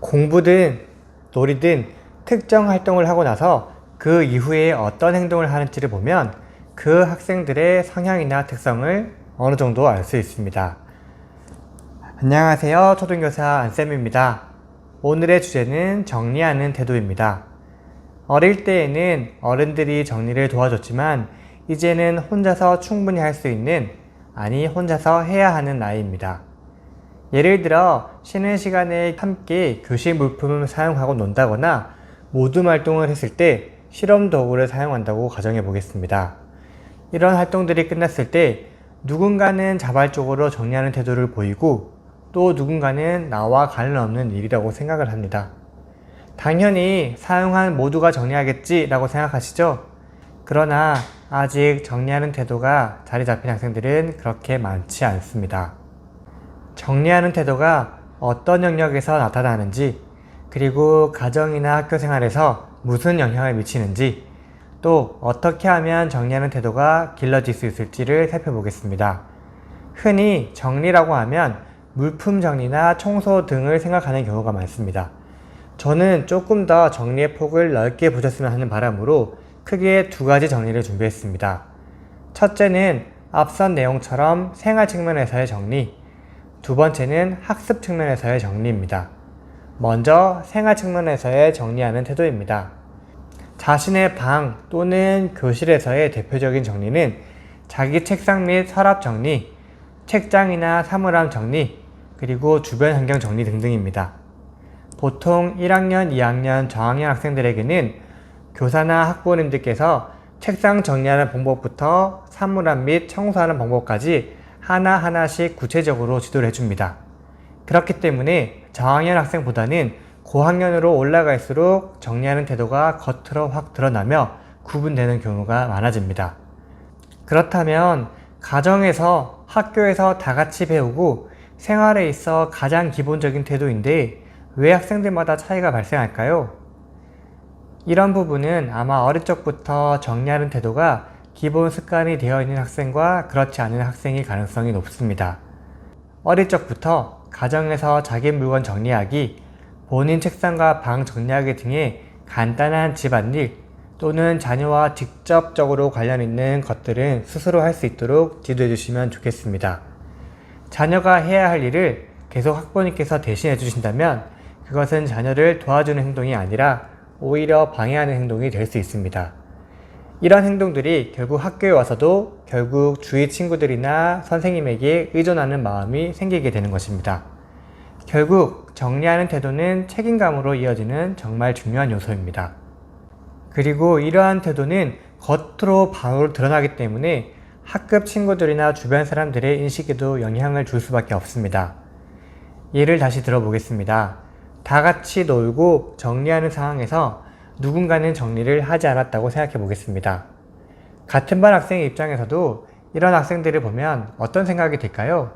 공부든 놀이든 특정 활동을 하고 나서 그 이후에 어떤 행동을 하는지를 보면 그 학생들의 성향이나 특성을 어느 정도 알 수 있습니다. 안녕하세요. 초등교사 안쌤입니다. 오늘의 주제는 정리하는 태도입니다. 어릴 때에는 어른들이 정리를 도와줬지만 이제는 혼자서 충분히 할 수 있는, 아니 혼자서 해야 하는 나이입니다. 예를 들어 쉬는 시간에 함께 교실 물품을 사용하고 논다거나 모둠 활동을 했을 때 실험 도구를 사용한다고 가정해 보겠습니다. 이런 활동들이 끝났을 때 누군가는 자발적으로 정리하는 태도를 보이고 또 누군가는 나와 관련 없는 일이라고 생각을 합니다. 당연히 사용한 모두가 정리하겠지 라고 생각하시죠? 그러나 아직 정리하는 태도가 자리 잡힌 학생들은 그렇게 많지 않습니다. 정리하는 태도가 어떤 영역에서 나타나는지, 그리고 가정이나 학교 생활에서 무슨 영향을 미치는지, 또 어떻게 하면 정리하는 태도가 길러질 수 있을지를 살펴보겠습니다. 흔히 정리라고 하면 물품 정리나 청소 등을 생각하는 경우가 많습니다. 저는 조금 더 정리의 폭을 넓게 보셨으면 하는 바람으로 크게 두 가지 정리를 준비했습니다. 첫째는 앞선 내용처럼 생활 측면에서의 정리, 두 번째는 학습 측면에서의 정리입니다. 먼저 생활 측면에서의 정리하는 태도입니다. 자신의 방 또는 교실에서의 대표적인 정리는 자기 책상 및 서랍 정리, 책장이나 사물함 정리, 그리고 주변 환경 정리 등등입니다. 보통 1학년, 2학년, 저학년 학생들에게는 교사나 학부모님들께서 책상 정리하는 방법부터 사물함 및 청소하는 방법까지 하나하나씩 구체적으로 지도를 해줍니다. 그렇기 때문에 저학년 학생보다는 고학년으로 올라갈수록 정리하는 태도가 겉으로 확 드러나며 구분되는 경우가 많아집니다. 그렇다면 가정에서, 학교에서 다 같이 배우고 생활에 있어 가장 기본적인 태도인데 왜 학생들마다 차이가 발생할까요? 이런 부분은 아마 어릴 적부터 정리하는 태도가 기본 습관이 되어 있는 학생과 그렇지 않은 학생일 가능성이 높습니다. 어릴 적부터 가정에서 자기 물건 정리하기, 본인 책상과 방 정리하기 등의 간단한 집안일 또는 자녀와 직접적으로 관련 있는 것들은 스스로 할 수 있도록 지도해 주시면 좋겠습니다. 자녀가 해야 할 일을 계속 학부모님께서 대신해 주신다면 그것은 자녀를 도와주는 행동이 아니라 오히려 방해하는 행동이 될 수 있습니다. 이런 행동들이 결국 학교에 와서도 결국 주위 친구들이나 선생님에게 의존하는 마음이 생기게 되는 것입니다. 결국 정리하는 태도는 책임감으로 이어지는 정말 중요한 요소입니다. 그리고 이러한 태도는 겉으로 바로 드러나기 때문에 학급 친구들이나 주변 사람들의 인식에도 영향을 줄 수밖에 없습니다. 예를 다시 들어보겠습니다. 다 같이 놀고 정리하는 상황에서 누군가는 정리를 하지 않았다고 생각해 보겠습니다. 같은 반 학생의 입장에서도 이런 학생들을 보면 어떤 생각이 들까요?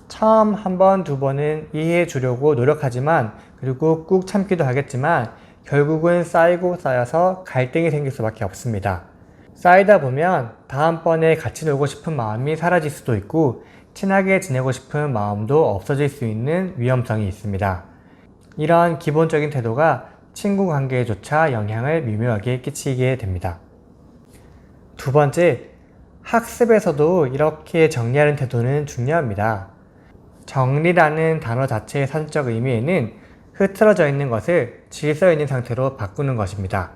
처음 한 번, 두 번은 이해해 주려고 노력하지만, 그리고 꾹 참기도 하겠지만 결국은 쌓이고 쌓여서 갈등이 생길 수밖에 없습니다. 쌓이다 보면 다음번에 같이 놀고 싶은 마음이 사라질 수도 있고 친하게 지내고 싶은 마음도 없어질 수 있는 위험성이 있습니다. 이런 기본적인 태도가 친구 관계에조차 영향을 미묘하게 끼치게 됩니다. 두 번째, 학습에서도 이렇게 정리하는 태도는 중요합니다. 정리라는 단어 자체의 사전적 의미에는 흐트러져 있는 것을 질서 있는 상태로 바꾸는 것입니다.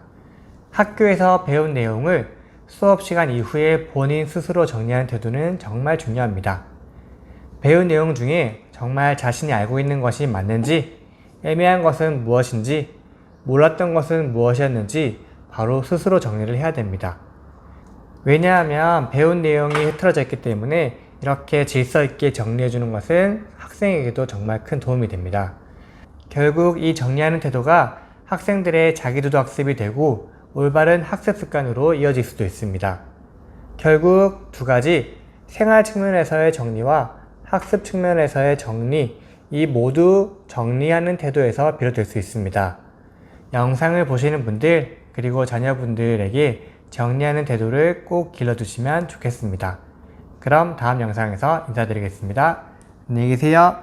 학교에서 배운 내용을 수업 시간 이후에 본인 스스로 정리하는 태도는 정말 중요합니다. 배운 내용 중에 정말 자신이 알고 있는 것이 맞는지, 애매한 것은 무엇인지, 몰랐던 것은 무엇이었는지 바로 스스로 정리를 해야 됩니다. 왜냐하면 배운 내용이 흐트러져 있기 때문에 이렇게 질서 있게 정리해 주는 것은 학생에게도 정말 큰 도움이 됩니다. 결국 이 정리하는 태도가 학생들의 자기주도 학습이 되고 올바른 학습 습관으로 이어질 수도 있습니다. 결국 두 가지, 생활 측면에서의 정리와 학습 측면에서의 정리, 이 모두 정리하는 태도에서 비롯될 수 있습니다. 영상을 보시는 분들, 그리고 자녀분들에게 정리하는 태도를 꼭 길러주시면 좋겠습니다. 그럼 다음 영상에서 인사드리겠습니다. 안녕히 계세요.